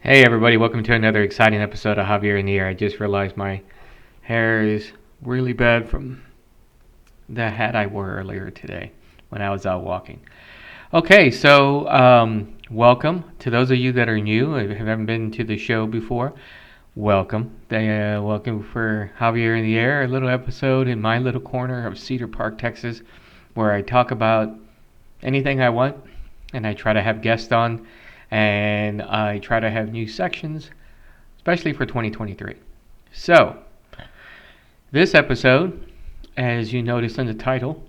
Hey everybody, welcome to another exciting episode of Javier In The Air. I just realized my hair is really bad from the hat I wore earlier today when I was out walking. Okay, so welcome to those of you that are new and haven't been to the show before. Welcome. Welcome for Javier In The Air, a little episode in my little corner of Cedar Park, Texas, where I talk about anything I want and I try to have guests on and I try to have new sections, especially for 2023. So, this episode, as you noticed in the title,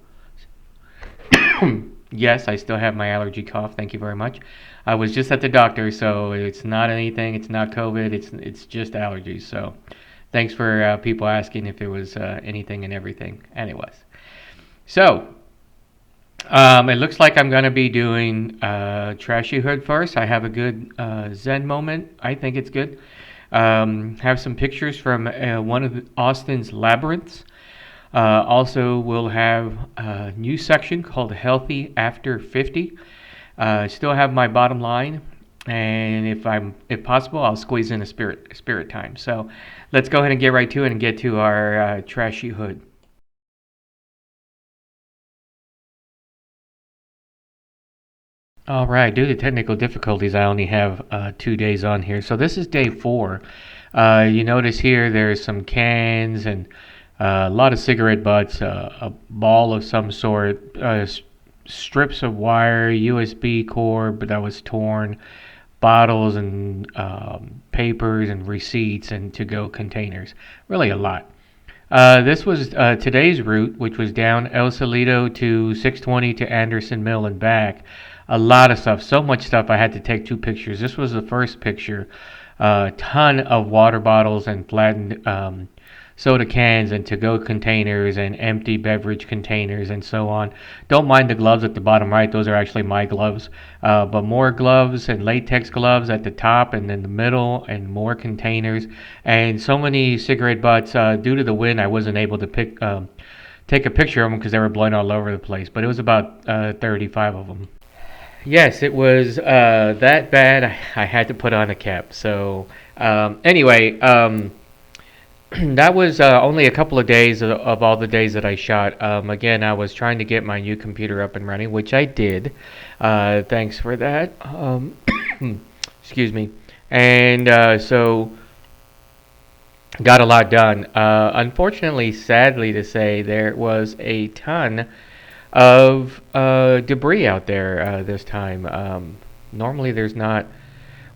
yes, I still have my allergy cough. Thank you very much. I was just at the doctor, so it's not anything. It's not COVID. It's just allergies. So, thanks for people asking if it was anything and everything. Anyways, so it looks like I'm going to be doing Trashy Hood first. I have a good Zen moment. I think it's good. Have some pictures from one of Austin's Labyrinths. Also, we'll have a new section called Healthy After 50. Still have my bottom line. And if possible, I'll squeeze in a spirit time. So let's go ahead and get right to it and get to our Trashy Hood. All right, due to technical difficulties, I only have 2 days on here. So this is day 4. You notice here there's some cans and a lot of cigarette butts, a ball of some sort, strips of wire, USB cord that was torn, bottles and papers and receipts and to-go containers. Really a lot. This was today's route, which was down El Salito to 620 to Anderson Mill and back. A lot of stuff, so much stuff. I had to take 2 pictures. This was the first picture. A ton of water bottles and flattened soda cans and to-go containers and empty beverage containers and so on. Don't mind the gloves at the bottom right. Those are actually my gloves. But more gloves and latex gloves at the top and in the middle and more containers. And so many cigarette butts. Due to the wind, I wasn't able to take a picture of them because they were blowing all over the place. But it was about 35 of them. Yes, it was that bad. I had to put on a cap. So anyway, that was only a couple of days of all the days that I shot. Again, I was trying to get my new computer up and running, which I did. Thanks for that. Excuse me. And so got a lot done. Unfortunately, sadly to say, there was a ton of debris out there this time. Normally there's not.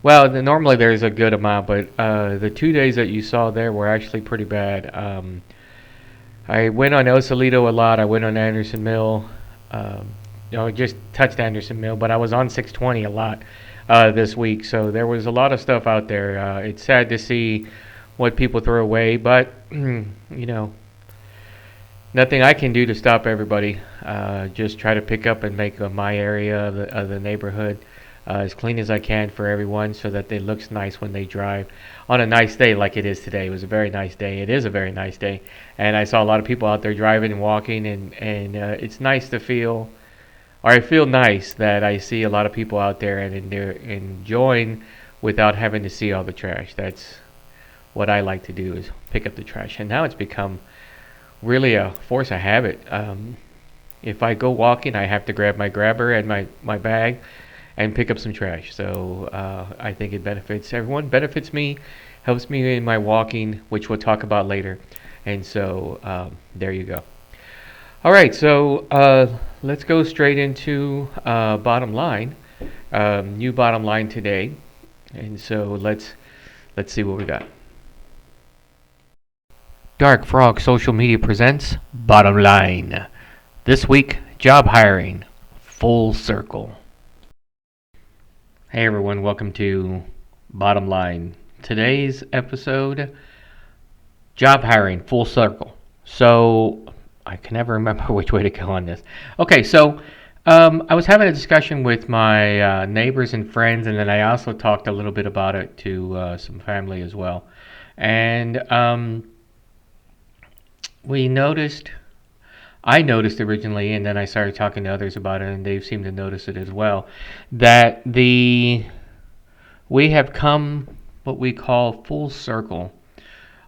Well, normally there's a good amount, but the 2 days that you saw there were actually pretty bad. I went on El Salito a lot. I went on Anderson Mill. Just touched Anderson Mill, but I was on 620 a lot this week. So there was a lot of stuff out there. It's sad to see what people throw away, but nothing I can do to stop everybody. Just try to pick up and make my area of the neighborhood as clean as I can for everyone so that it looks nice when they drive on a nice day like it is today. It was a very nice day. It is a very nice day. And I saw a lot of people out there driving and walking, and it's nice to feel, or I feel nice that I see a lot of people out there and they're enjoying without having to see all the trash. That's what I like to do, is pick up the trash. And now it's become really a force of habit. If I go walking, I have to grab my grabber and my bag and pick up some trash. So I think it benefits everyone, benefits me, helps me in my walking, which we'll talk about later. And so there you go. All right, so let's go straight into bottom line. New bottom line today. And so let's see what we got. Dark Frog Social Media presents Bottom Line. This week, job hiring, full circle. Hey everyone, welcome to Bottom Line. Today's episode, job hiring, full circle. So, I can never remember which way to go on this. Okay, so I was having a discussion with my neighbors and friends, and then I also talked a little bit about it to some family as well. And I noticed originally, and then I started talking to others about it, and they seemed to notice it as well, that the we have come what we call full circle,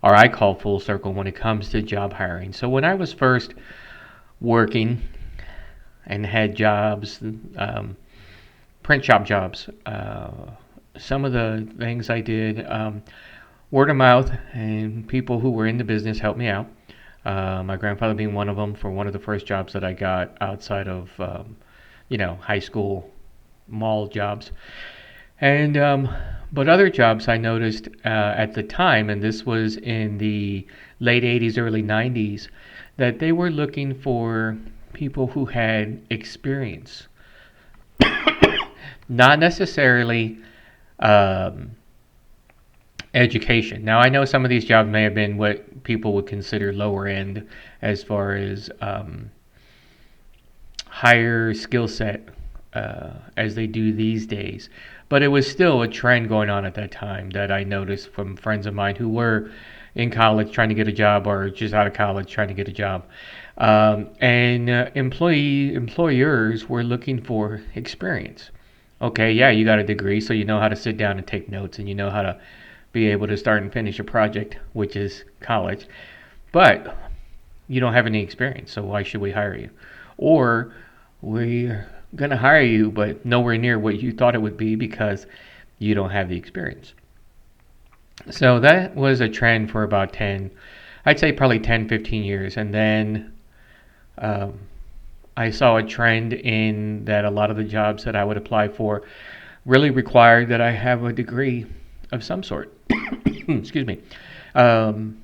or I call full circle when it comes to job hiring. So when I was first working and had jobs, print shop jobs, some of the things I did, word of mouth, and people who were in the business helped me out. My grandfather being one of them for one of the first jobs that I got outside of, high school mall jobs. And but other jobs I noticed at the time, and this was in the late 80s, early 90s, that they were looking for people who had experience, not necessarily um, education. Now, I know some of these jobs may have been what people would consider lower end as far as higher skill set as they do these days. But it was still a trend going on at that time that I noticed from friends of mine who were in college trying to get a job or just out of college trying to get a job. And employers were looking for experience. Okay, yeah, you got a degree, so you know how to sit down and take notes, and you know how to be able to start and finish a project, which is college. But you don't have any experience, so why should we hire you? Or we're going to hire you, but nowhere near what you thought it would be because you don't have the experience. So that was a trend for about 10, I'd say probably 10, 15 years. And then um, I saw a trend in that a lot of the jobs that I would apply for really required that I have a degree of some sort. Excuse me. Um,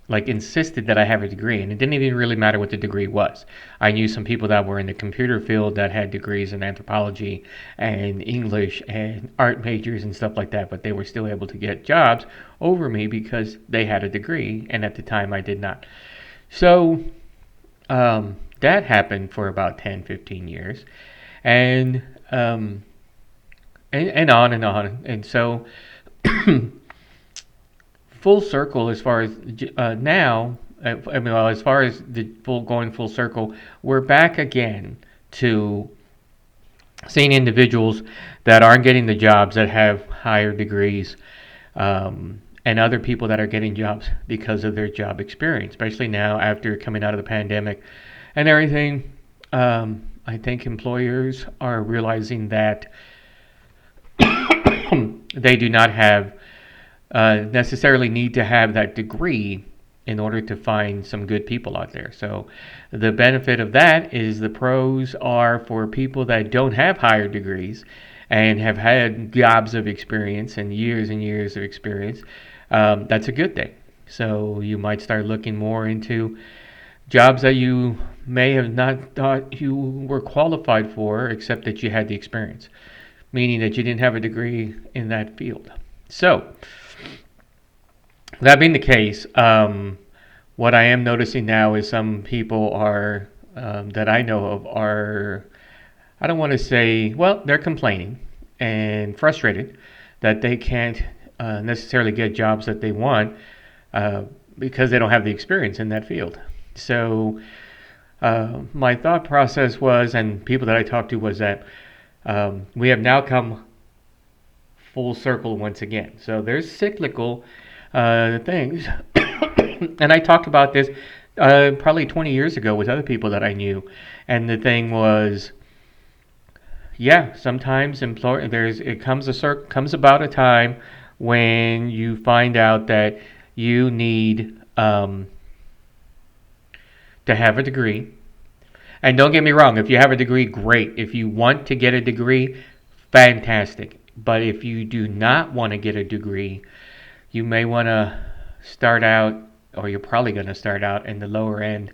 like insisted that I have a degree, and it didn't even really matter what the degree was. I knew some people that were in the computer field that had degrees in anthropology and English and art majors and stuff like that, but they were still able to get jobs over me because they had a degree, and at the time I did not. So that happened for about 10, 15 years, and and on and on. And so full circle as far as now, I mean, well, as far as the full circle, we're back again to seeing individuals that aren't getting the jobs that have higher degrees, and other people that are getting jobs because of their job experience, especially now after coming out of the pandemic and everything. I think employers are realizing that they do not have necessarily need to have that degree in order to find some good people out there. So the benefit of that is the pros are for people that don't have higher degrees and have had jobs of experience and years of experience. That's a good thing. So you might start looking more into jobs that you may have not thought you were qualified for, except that you had the experience, meaning that you didn't have a degree in that field. So that being the case, what I am noticing now is some people are that I know of are, I don't want to say, well, they're complaining and frustrated that they can't necessarily get jobs that they want because they don't have the experience in that field. So my thought process was, and people that I talked to, was that we have now come full circle once again. So there's cyclical things, and I talked about this probably 20 years ago with other people that I knew, and the thing was, yeah, sometimes it comes about a time when you find out that you need to have a degree. And don't get me wrong, if you have a degree, great. If you want to get a degree, fantastic. But if you do not want to get a degree, you may want to start out, or you're probably going to start out in the lower end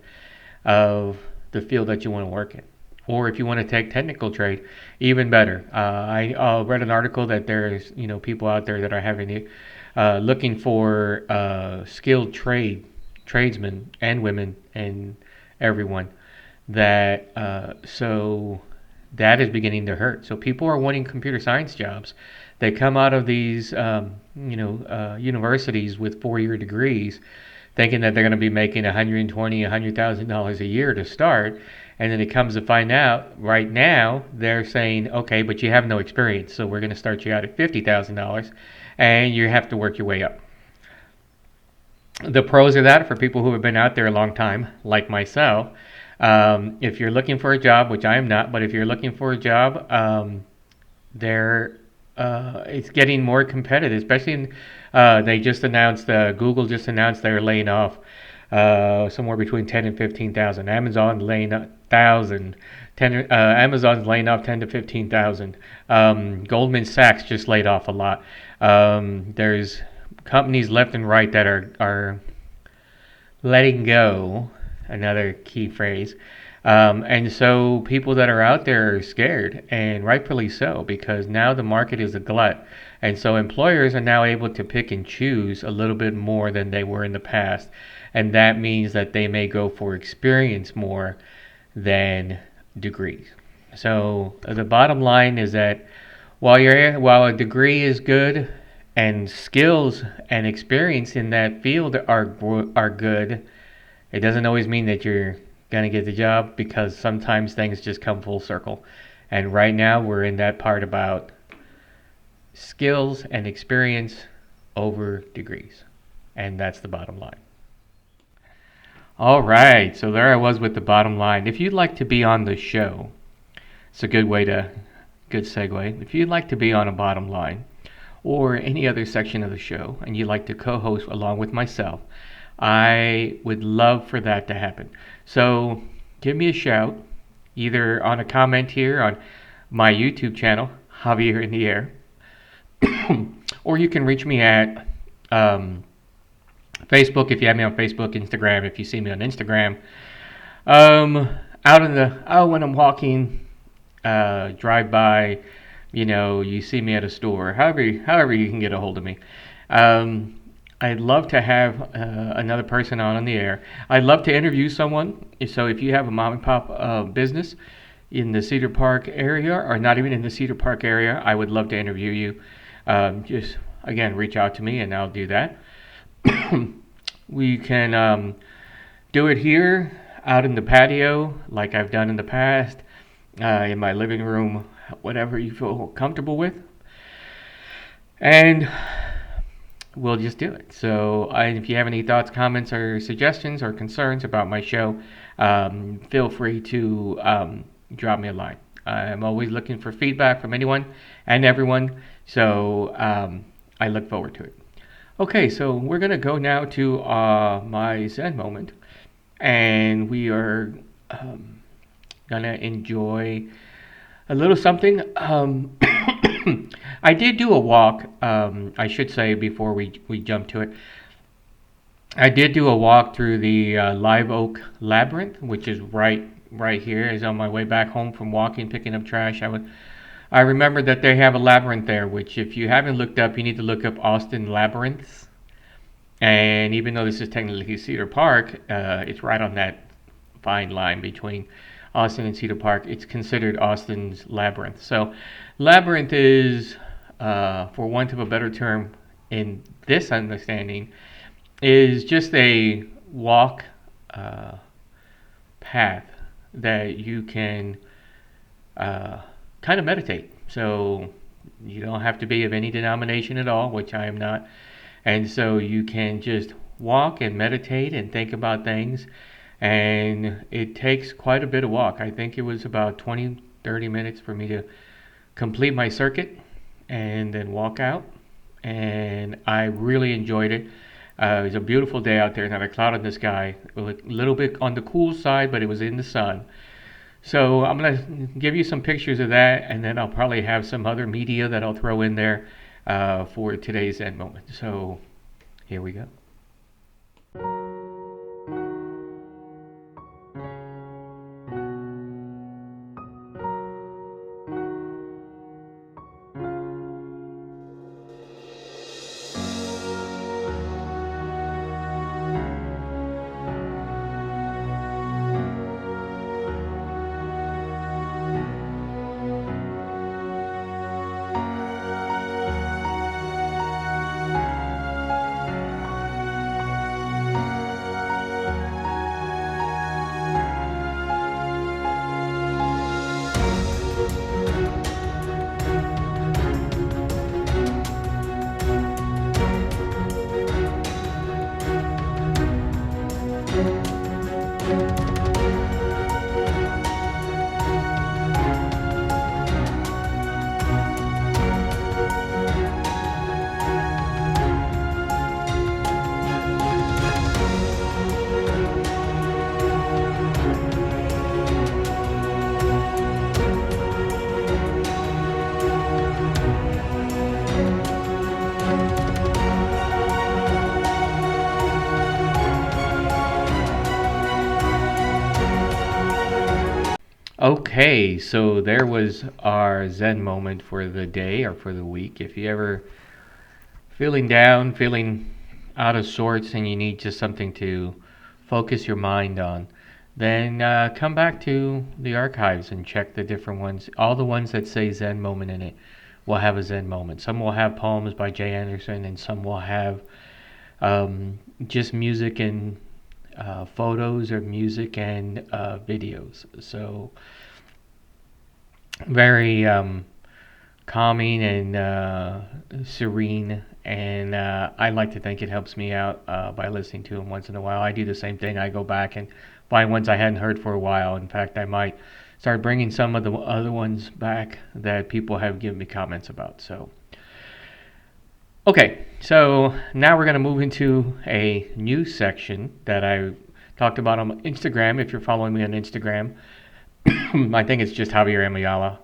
of the field that you want to work in. Or if you want to take technical trade, even better. I read an article that there's people out there that are having looking for skilled tradesmen and women and everyone that so that is beginning to hurt. So people are wanting computer science jobs. They come out of these universities with 4-year degrees, thinking that they're going to be making $120,000 a year to start, And then it comes to find out right now they're saying, okay, but you have no experience, so we're going to start you out at $50,000, and you have to work your way up. The pros of that for people who have been out there a long time, like myself, if you're looking for a job, which I am not, but if you're looking for a job, there it's getting more competitive, especially in, they just announced, Google just announced they're laying off somewhere between 10 and 15,000. Amazon laying off 1,000. Amazon's laying off 10 to 15,000. Goldman Sachs just laid off a lot. There's companies left and right that are letting go, another key phrase. And so people that are out there are scared, and rightfully so, because now the market is a glut. And so employers are now able to pick and choose a little bit more than they were in the past. And that means that they may go for experience more than degrees. So the bottom line is that while a degree is good and skills and experience in that field are good, it doesn't always mean that you're going to get the job, because sometimes things just come full circle. And right now we're in that part about skills and experience over degrees. And that's the bottom line. All right, so there I was with the bottom line. If you'd like to be on the show, it's a good segue. If you'd like to be on a bottom line or any other section of the show, and you'd like to co-host along with myself, I would love for that to happen. So give me a shout, either on a comment here on my YouTube channel, Javier In The Air, or you can reach me at Facebook, if you have me on Facebook, Instagram, if you see me on Instagram. When I'm walking, drive by, you see me at a store, however you can get a hold of me. I'd love to have another person on the air. I'd love to interview someone. So if you have a mom and pop business in the Cedar Park area, or not even in the Cedar Park area, I would love to interview you. Just, again, reach out to me and I'll do that. We can do it here out in the patio like I've done in the past, in my living room, whatever you feel comfortable with. And we'll just do it. So if you have any thoughts, comments, or suggestions or concerns about my show, feel free to drop me a line. I'm always looking for feedback from anyone and everyone, so I look forward to it. Okay, so we're going to go now to my Zen moment, and we are going to enjoy a little something. I did do a walk, I should say, before we jump to it. I did do a walk through the Live Oak Labyrinth, which is right here. As on my way back home from walking, picking up trash, I remember that they have a labyrinth there, which if you haven't looked up, you need to look up Austin Labyrinths. And even though this is technically Cedar Park, it's right on that fine line between Austin and Cedar Park. It's considered Austin's Labyrinth. So Labyrinth is, for want of a better term in this understanding, is just a walk path that you can kind of meditate. So you don't have to be of any denomination at all, which I am not. And so you can just walk and meditate and think about things. And it takes quite a bit of walk. I think it was about 20-30 minutes for me to complete my circuit and then walk out. And I really enjoyed it. It was a beautiful day out there, not a cloud in the sky. A little bit on the cool side, but it was in the sun. So I'm going to give you some pictures of that, and then I'll probably have some other media that I'll throw in there for today's end moment. So here we go. Okay, so there was our Zen moment for the day or for the week. If you ever feeling down, feeling out of sorts, and you need just something to focus your mind on, then come back to the archives and check the different ones. All the ones that say Zen moment in it will have a Zen moment. Some will have poems by Jay Anderson, and some will have just music and photos of music and videos. So very calming and serene. And I like to think it helps me out by listening to them once in a while. I do the same thing. I go back and find ones I hadn't heard for a while. In fact, I might start bringing some of the other ones back that people have given me comments about. So, okay, so now we're going to move into a new section that I talked about on Instagram. If you're following me on Instagram, I think it's just Javier Amayala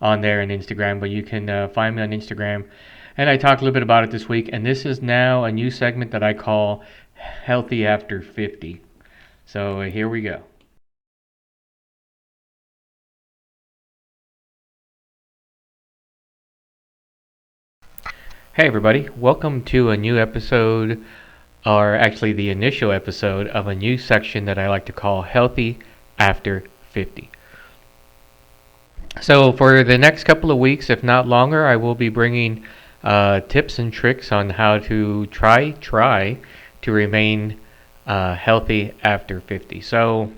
on there on Instagram, but you can find me on Instagram. And I talked a little bit about it this week, and this is now a new segment that I call Healthy After 50. So here we go. Hey everybody, welcome to a new episode, or actually the initial episode of a new section that I like to call Healthy After 50. So for the next couple of weeks, if not longer, I will be bringing tips and tricks on how to try to remain healthy after 50. So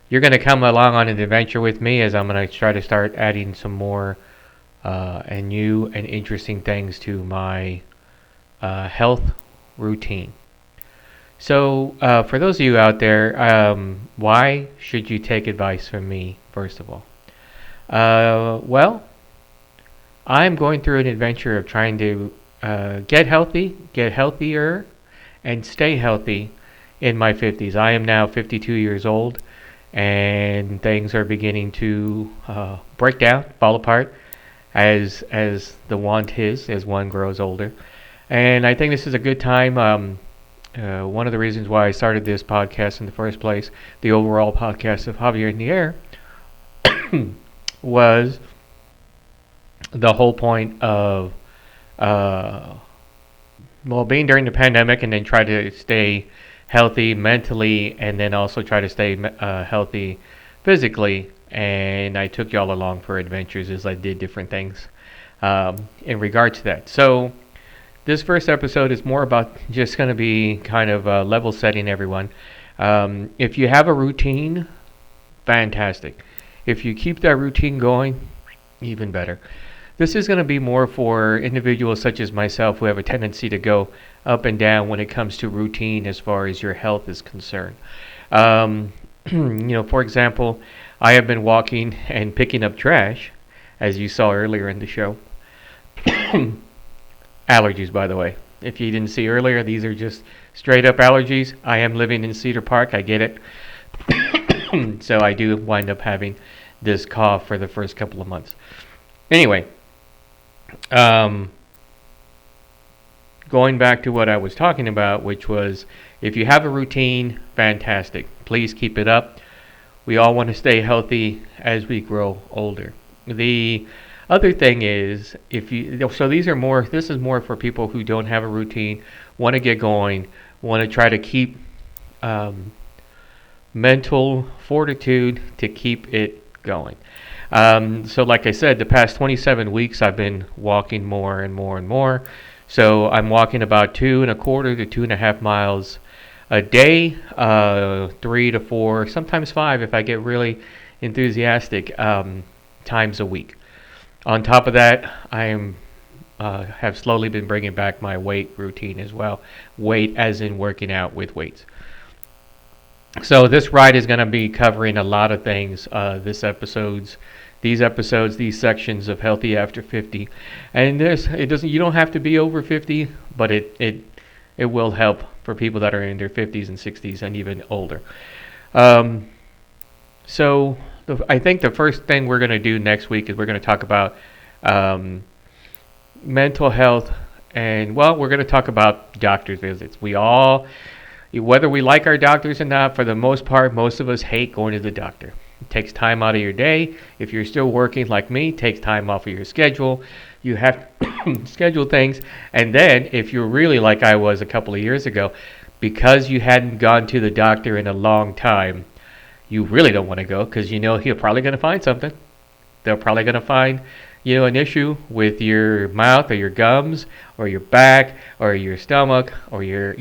you're going to come along on an adventure with me as I'm going to try to start adding some more and new and interesting things to my health routine. So for those of you out there, why should you take advice from me, first of all? Well, I'm going through an adventure of trying to get healthy, get healthier, and stay healthy in my 50s. I am now 52 years old, and things are beginning to break down, fall apart, as the want is as one grows older. And I think this is a good time. One of the reasons why I started this podcast in the first place, the overall podcast of Javier In The Air, was the whole point of being during the pandemic and then try to stay healthy mentally and then also try to stay healthy physically. And I took y'all along for adventures as I did different things in regard to that. So this first episode is more about just going to be kind of level setting everyone. If you have a routine, fantastic. If you keep that routine going, even better. This is going to be more for individuals such as myself who have a tendency to go up and down when it comes to routine as far as your health is concerned. For example, I have been walking and picking up trash, as you saw earlier in the show. Allergies, by the way. If you didn't see earlier, these are just straight up allergies. I am living in Cedar Park, I get it. So I do wind up having this cough for the first couple of months. Anyway, going back to what I was talking about, which was if you have a routine, fantastic. Please keep it up. We all want to stay healthy as we grow older. The other thing is, this is more for people who don't have a routine, want to get going, want to try to keep mental fortitude to keep it going. So like I said, the past 27 weeks I've been walking more and more and more. So I'm walking about 2.25 to 2.5 miles a day, 3 to 4, sometimes 5 if I get really enthusiastic, times a week. On top of that, I have slowly been bringing back my weight routine as well. Weight as in working out with weights. So this ride is going to be covering a lot of things. These sections of Healthy After 50, and you don't have to be over 50, but it will help for people that are in their 50s and 60s and even older. I think the first thing we're going to do next week is we're going to talk about mental health, and we're going to talk about doctor's visits. Whether we like our doctors or not, for the most part, most of us hate going to the doctor. It takes time out of your day. If you're still working like me, it takes time off of your schedule. You have to schedule things. And then, if you're really like I was a couple of years ago, because you hadn't gone to the doctor in a long time, you really don't want to go because you know he'll probably going to find something. They're probably going to find, an issue with your mouth or your gums or your back or your stomach or your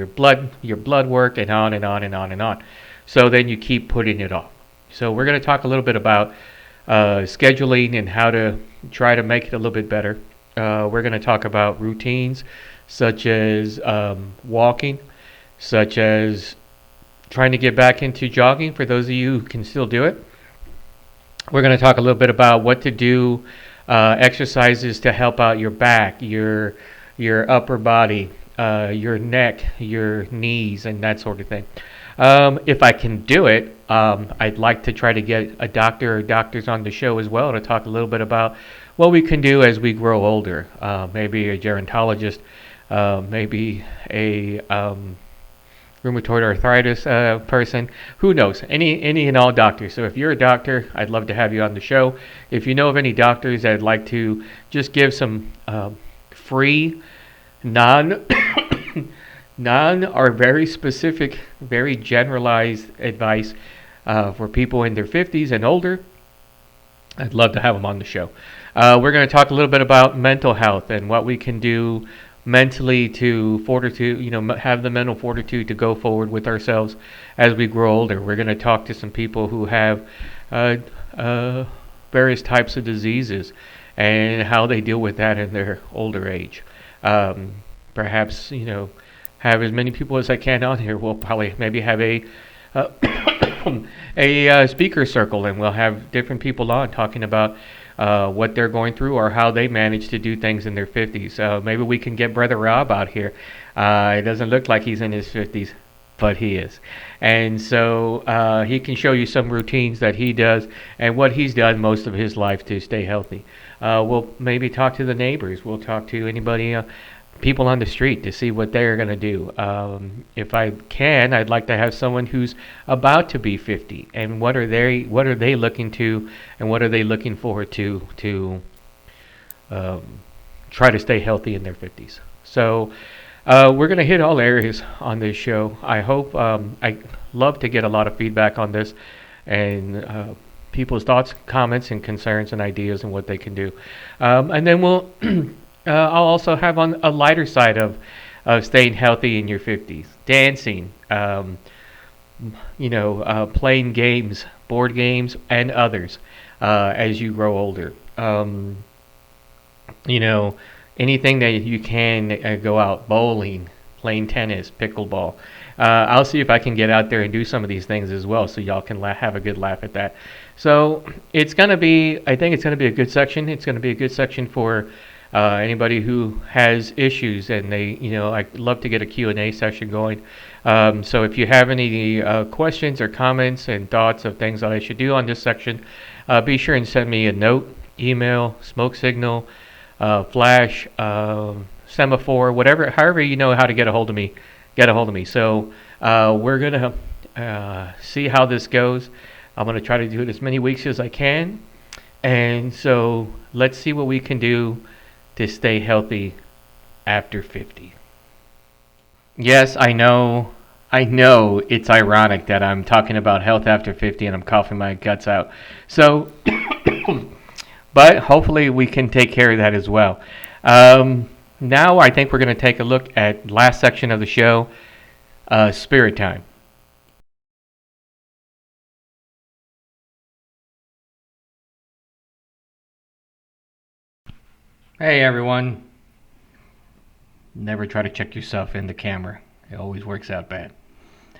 blood work and on and on and on and on. So then you keep putting it off. So we're going to talk a little bit about scheduling and how to try to make it a little bit better. We're going to talk about routines such as walking, such as trying to get back into jogging for those of you who can still do it. We're going to talk a little bit about what to do, exercises to help out your back, your upper body, your neck, your knees, and that sort of thing. If I can do it, I'd like to try to get a doctor or doctors on the show as well to talk a little bit about what we can do as we grow older. Maybe a gerontologist, maybe a rheumatoid arthritis person. Who knows? Any and all doctors. So if you're a doctor, I'd love to have you on the show. If you know of any doctors that'd like to just give some free, non or very specific, very generalized advice for people in their 50s and older, I'd love to have them on the show. We're going to talk a little bit about mental health and what we can do mentally to fortitude, have the mental fortitude to go forward with ourselves as we grow older. We're going to talk to some people who have various types of diseases and how they deal with that in their older age. Perhaps, have as many people as I can on here. We'll probably maybe have a speaker circle, and we'll have different people on talking about what they're going through or how they manage to do things in their 50s. Maybe we can get Brother Rob out here. It doesn't look like he's in his 50s, but he is. And so he can show you some routines that he does and what he's done most of his life to stay healthy. We'll maybe talk to the neighbors. We'll talk to anybody, people on the street, to see what they're going to do. If I can, I'd like to have someone who's about to be 50 and what are they looking to and what are they looking forward to try to stay healthy in their 50s. So we're going to hit all areas on this show. I hope I love to get a lot of feedback on this and people's thoughts, comments, and concerns and ideas and what they can do. And then we'll I'll also have on a lighter side of staying healthy in your 50s, dancing, playing games, board games, and others as you grow older. Anything that you can go out, bowling, playing tennis, pickleball. I'll see if I can get out there and do some of these things as well, so y'all can have a good laugh at that. So I think it's going to be a good section. It's going to be a good section for anybody who has issues, and I'd love to get a Q&A session going. So if you have any questions or comments and thoughts of things that I should do on this section, be sure and send me a note, email, smoke signal, flash, semaphore, however you know how to get a hold of me. So we're going to see how this goes. I'm going to try to do it as many weeks as I can. And so let's see what we can do to stay healthy after 50. Yes, I know it's ironic that I'm talking about health after 50 and I'm coughing my guts out. So, but hopefully we can take care of that as well. Now I think we're going to take a look at last section of the show, spirit time. Hey everyone. Never try to check yourself in the camera. It always works out bad.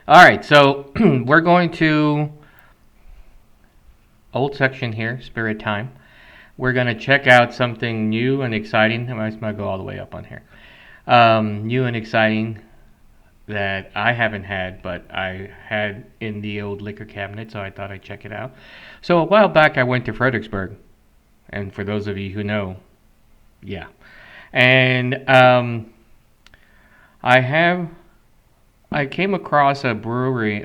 Alright, so we're going to old section here, spirit time. We're going to check out something new and exciting. I might go all the way up on here. New and exciting that I haven't had, but I had in the old liquor cabinet, so I thought I'd check it out. So a while back I went to Fredericksburg. And for those of you who know, yeah. And I came across a winery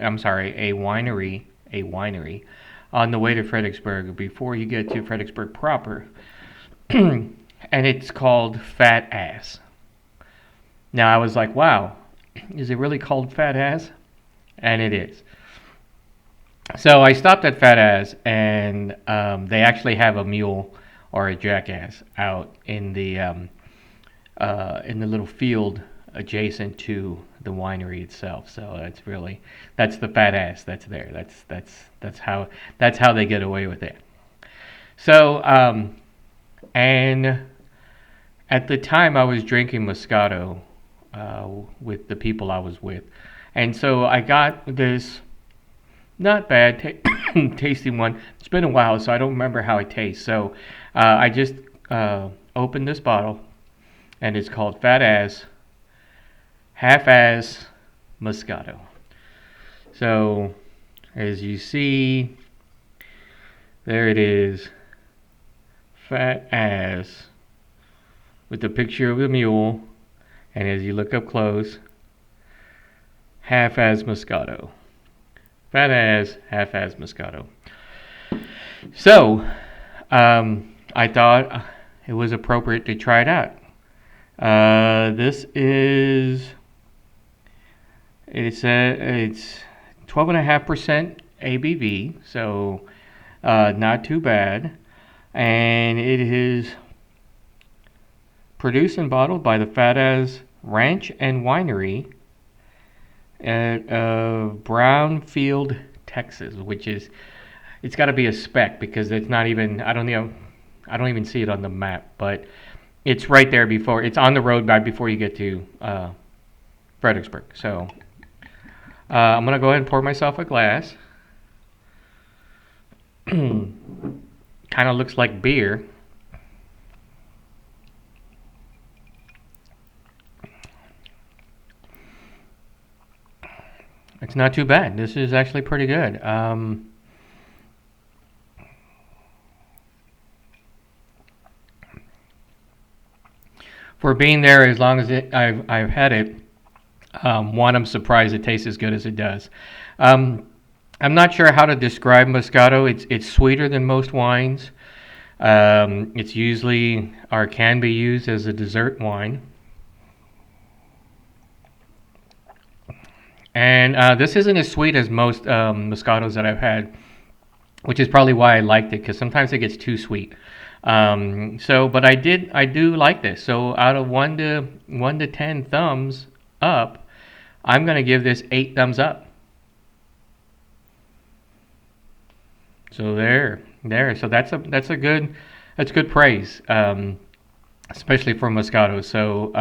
on the way to Fredericksburg before you get to Fredericksburg proper. And it's called Fat Ass. Now I was like, wow, is it really called Fat Ass? And it is. So I stopped at Fat Ass, and they actually have a mule or a jackass out in the little field adjacent to the winery itself. So that's the fat ass that's there. That's how they get away with it. So and at the time I was drinking Moscato with the people I was with, and so I got this not bad tasting one. It's been a while, so I don't remember how it tastes. So I just opened this bottle, and it's called Fat Ass Half Ass Moscato. So as you see, there it is, Fat Ass with the picture of the mule, and as you look up close, Half Ass Moscato. Fat Ass Half Ass Moscato. So I thought it was appropriate to try it out. This is it's 12.5% ABV, so not too bad, and it is produced and bottled by the Fat Ass Ranch and Winery at Brownfield, Texas, which is it's got to be a spec because it's not even I don't even see it on the map, but it's right there before it's on the road right before you get to Fredericksburg. So I'm gonna go ahead and pour myself a glass. Kind of looks like beer. It's not too bad. This is actually pretty good. For being there as long as I've had it, one, I'm surprised it tastes as good as it does. I'm not sure how to describe Moscato. It's sweeter than most wines. It's usually or can be used as a dessert wine. And this isn't as sweet as most Moscatos that I've had, which is probably why I liked it because sometimes it gets too sweet. But I do like this. So out of 1 to 10 thumbs up, I'm gonna give this 8 thumbs up. So there. So that's good praise, especially for Moscato. So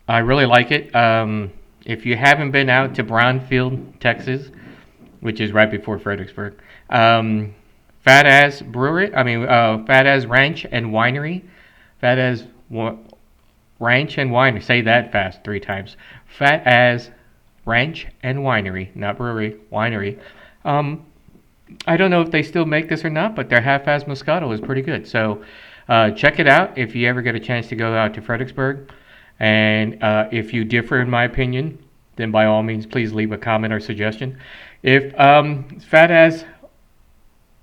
I really like it. If you haven't been out to Brownfield, Texas, which is right before Fredericksburg, Fat Ass Brewery, Fat Ass Ranch and Winery, Fat Ass Ranch and Winery. Say that fast 3 times. Fat Ass Ranch and Winery, not brewery, winery. I don't know if they still make this or not, but their half-ass Moscato is pretty good. So check it out if you ever get a chance to go out to Fredericksburg. And if you differ in my opinion, then by all means, please leave a comment or suggestion. If Fat Ass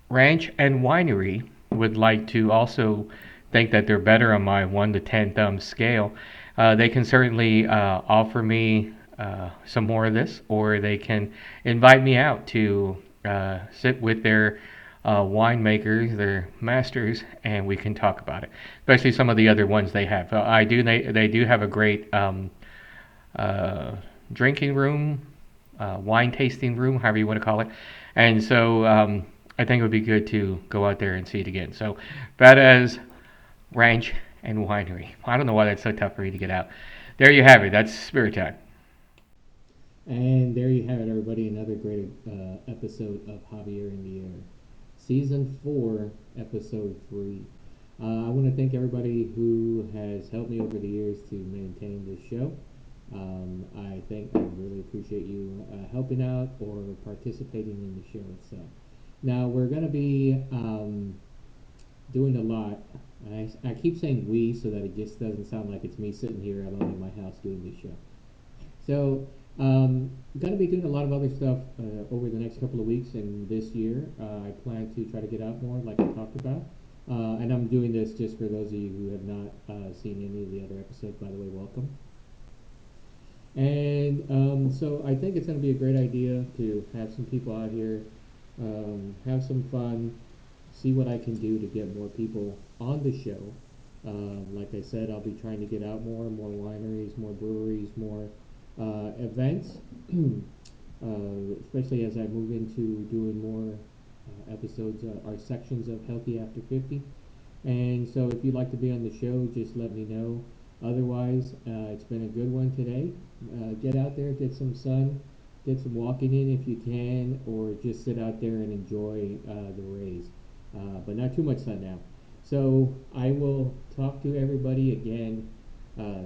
Ranch and Winery would like to also think that they're better on my 1 to 10 thumb scale, they can certainly offer me some more of this, or they can invite me out to sit with their winemakers, their masters, and we can talk about it. Especially some of the other ones they have. They do have a great drinking room, wine tasting room, however you want to call it. And so I think it would be good to go out there and see it again. So Fat Ass Ranch and Winery. I don't know why that's so tough for you to get out. There you have it. That's Spirit Time. And there you have it, everybody. Another great episode of Javier in the Air. Season 4, Episode 3. I want to thank everybody who has helped me over the years to maintain this show. I really appreciate you helping out or participating in the show itself. Now, we're going to be doing a lot. I keep saying we so that it just doesn't sound like it's me sitting here alone in my house doing this show. So Going to be doing a lot of other stuff over the next couple of weeks and this year. I plan to try to get out more, like I talked about. And I'm doing this just for those of you who have not seen any of the other episodes. By the way, welcome. And so I think it's going to be a great idea to have some people out here, have some fun, see what I can do to get more people on the show. Like I said, I'll be trying to get out more wineries, more breweries, more events, especially as I move into doing more episodes or sections of Healthy After 50. And so if you'd like to be on the show, just let me know. Otherwise, it's been a good one today. Get out there, get some sun, get some walking in if you can, or just sit out there and enjoy the rays. But not too much sun now. So I will talk to everybody again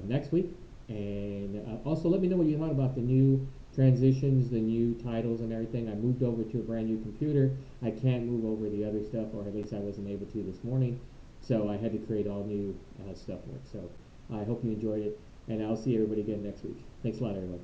next week. And also let me know what you thought about the new transitions, the new titles, and everything. I moved over to a brand new computer. I can't move over the other stuff, or at least I wasn't able to this morning. So I had to create all new stuff for it. So I hope you enjoyed it, and I'll see everybody again next week. Thanks a lot, everybody.